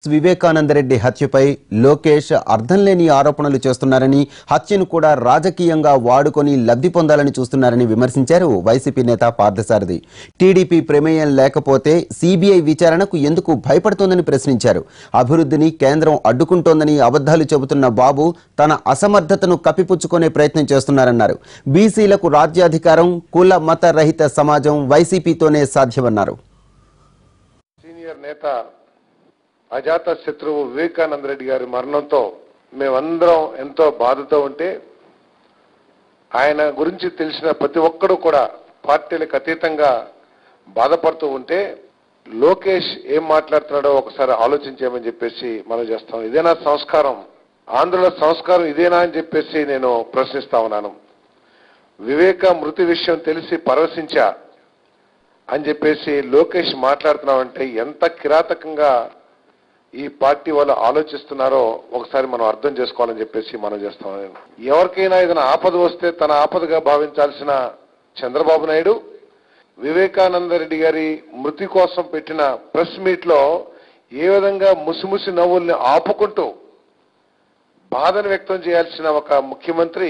వివేకానందరెడ్డి హత్యపై లోకేష్ అర్థం లేని ఆరోపణలు చేస్తున్నారని, హత్యను కూడా రాజకీయంగా వాడుకొని లబ్ధి పొందాలని చూస్తున్నారని విమర్శించారు వైసీపీ నేత పార్థసారథి. టీడీపీ ప్రమేయం లేకపోతే సీబీఐ విచారణకు ఎందుకు భయపడుతోందని ప్రశ్నించారు. అభివృద్ధిని కేంద్రం అడ్డుకుంటోందని అబద్ధాలు చెబుతున్న బాబు తన అసమర్థతను కప్పిపుచ్చుకునే ప్రయత్నం చేస్తున్నారన్నారు. బీసీలకు రాజ్యాధికారం, కుల మత రహిత సమాజం వైసీపీతోనే సాధ్యమన్నారు. సీనియర్ నేత అజాత శత్రువు వివేకానంద రెడ్డి గారి మరణంతో మేమందరం ఎంతో బాధతో ఉంటే, ఆయన గురించి తెలిసిన ప్రతి ఒక్కరూ కూడా పార్టీలకు అతీతంగా బాధపడుతూ ఉంటే, లోకేష్ ఏం మాట్లాడుతున్నాడో ఒకసారి ఆలోచించేయమని చెప్పేసి మనం చేస్తాం. ఇదేనా సంస్కారం? ఆంధ్రుల సంస్కారం ఇదేనా అని చెప్పేసి నేను ప్రశ్నిస్తా ఉన్నాను. వివేక మృతి విషయం తెలిసి పరవశించా అని చెప్పేసి లోకేష్ మాట్లాడుతున్నామంటే ఎంత కిరాతకంగా ఈ పార్టీ వాళ్ళు ఆలోచిస్తున్నారో ఒకసారి మనం అర్థం చేసుకోవాలని చెప్పేసి మనం చేస్తాం. ఎవరికైనా ఏదైనా ఆపద వస్తే తన ఆపదగా భావించాల్సిన చంద్రబాబు నాయుడు వివేకానంద రెడ్డి గారి మృతి కోసం పెట్టిన ప్రెస్ మీట్ లో ఏ విధంగా ముసిముసి నవ్వుల్ని ఆపుకుంటూ బాధను వ్యక్తం చేయాల్సిన ఒక ముఖ్యమంత్రి